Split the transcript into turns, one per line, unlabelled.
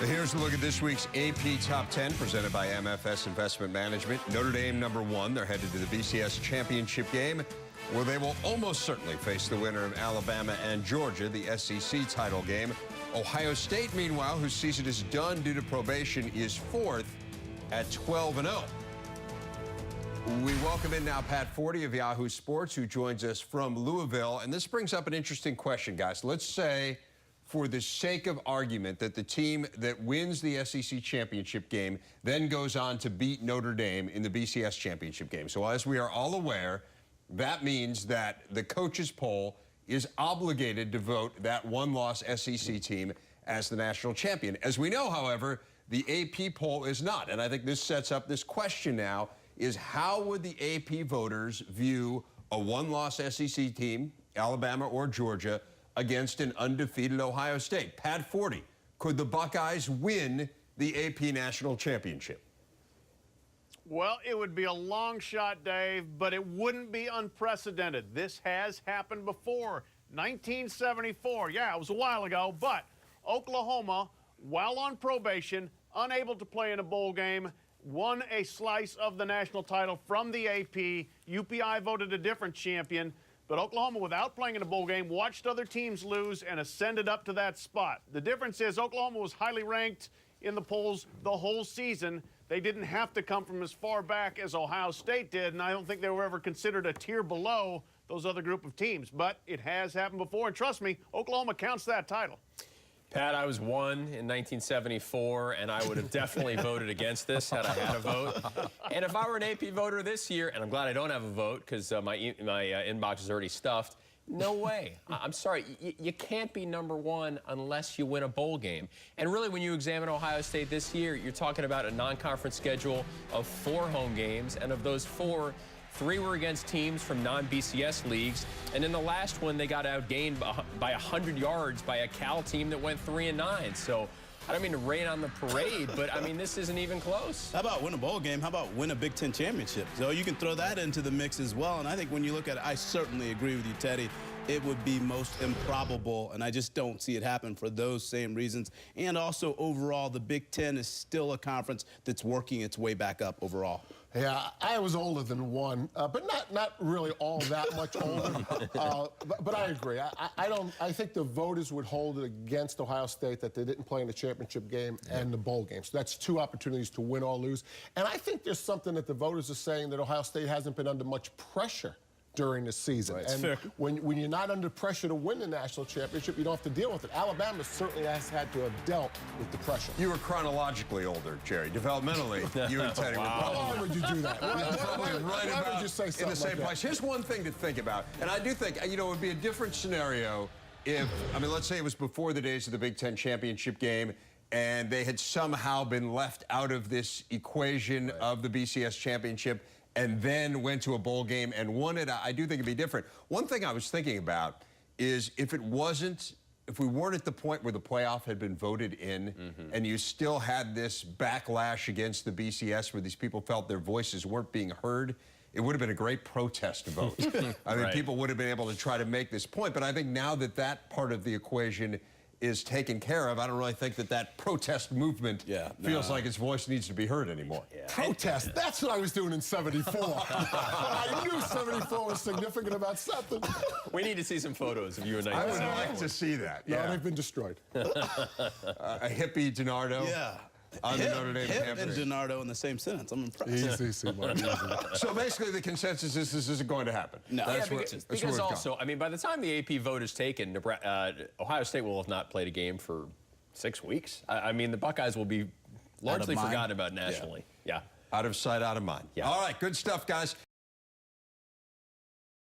Here's a look at this week's AP Top 10 presented by MFS Investment Management. Notre Dame #1. They're headed to the BCS championship game, where they will almost certainly face the winner of Alabama and Georgia, the SEC title game. Ohio State, meanwhile, whose season is done due to probation, is 4th at 12-0. We welcome in now Pat Forde of Yahoo Sports, who joins us from Louisville. And this brings up an interesting question, guys. Let's say, for the sake of argument, that the team that wins the SEC championship game then goes on to beat Notre Dame in the BCS championship game. So as we are all aware, that means that the coaches poll is obligated to vote that one-loss SEC team as the national champion. As we know, however, the AP poll is not. And I think this sets up this question now, is how would the AP voters view a one-loss SEC team, Alabama or Georgia, against an undefeated Ohio State? Pat Forde, could the Buckeyes win the AP national championship?
Well, it would be a long shot, Dave, but it wouldn't be unprecedented. This has happened before. 1974, yeah, it was a while ago, but Oklahoma, while on probation, unable to play in a bowl game, won a slice of the national title from the AP. UPI voted a different champion. But Oklahoma, without playing in a bowl game, watched other teams lose and ascended up to that spot. The difference is Oklahoma was highly ranked in the polls the whole season. They didn't have to come from as far back as Ohio State did, and I don't think they were ever considered a tier below those other group of teams. But it has happened before, and trust me, Oklahoma counts that title.
Pat, I was 1 in 1974, and I would have definitely voted against this had I had a vote. And if I were an AP voter this year, and I'm glad I don't have a vote because my inbox is already stuffed, no way. I'm sorry. You can't be #1 unless you win a bowl game. And really, when you examine Ohio State this year, you're talking about a non-conference schedule of 4 home games, and of those 4, 3 were against teams from non-BCS leagues, and in the last one, they got outgained by 100 yards by a Cal team that went 3-9. So I don't mean to rain on the parade, but I mean, this isn't even close.
How about win a bowl game? How about win a Big Ten championship? So you can throw that into the mix as well. And I think when you look at it, I certainly agree with you, Teddy. It would be most improbable, and I just don't see it happen for those same reasons. And also, overall, the Big Ten is still a conference that's working its way back up overall.
Yeah, I was older than 1, but not really all that much older. But I agree. I think the voters would hold it against Ohio State that they didn't play in the championship game and the bowl game. So that's 2 opportunities to win or lose. And I think there's something that the voters are saying, that Ohio State hasn't been under much pressure during the season.
Right.
And when you're not under pressure to win the national championship, you don't have to deal with it. Alabama certainly has had to have dealt with the pressure.
You were chronologically older, Jerry. Developmentally, you and Teddy were probably...
Why would you do that? Why would you say something
in the same
like
place? Here's one thing to think about, and I do think, you know, it would be a different scenario if, I mean, let's say it was before the days of the Big Ten championship game, and they had somehow been left out of this equation of the BCS championship, and then went to a bowl game and won it. I do think it'd be different. One thing I was thinking about is if we weren't at the point where the playoff had been voted in, and you still had this backlash against the BCS where these people felt their voices weren't being heard, it would have been a great protest vote. I mean, people would have been able to try to make this point, but I think now that that part of the equation is taken care of, I don't really think that that protest movement feels like its voice needs to be heard anymore.
Protest? That's what I was doing in 74. I knew 74 was significant about something.
We need to see some photos of you and
I would like to see that.
No, they've been destroyed.
A hippie DiNardo.
Yeah.
On the Notre Dame campus.
And DiNardo in the same sentence. I'm impressed.
Easy, Mark, easy.
So basically the consensus is this isn't going to happen.
No.
That's because also, I mean, by the time the AP vote is taken, Ohio State will have not played a game for 6 weeks. I mean, the Buckeyes will be largely forgotten about nationally. Yeah.
Out of sight, out of mind.
Yeah.
All right, good stuff, guys.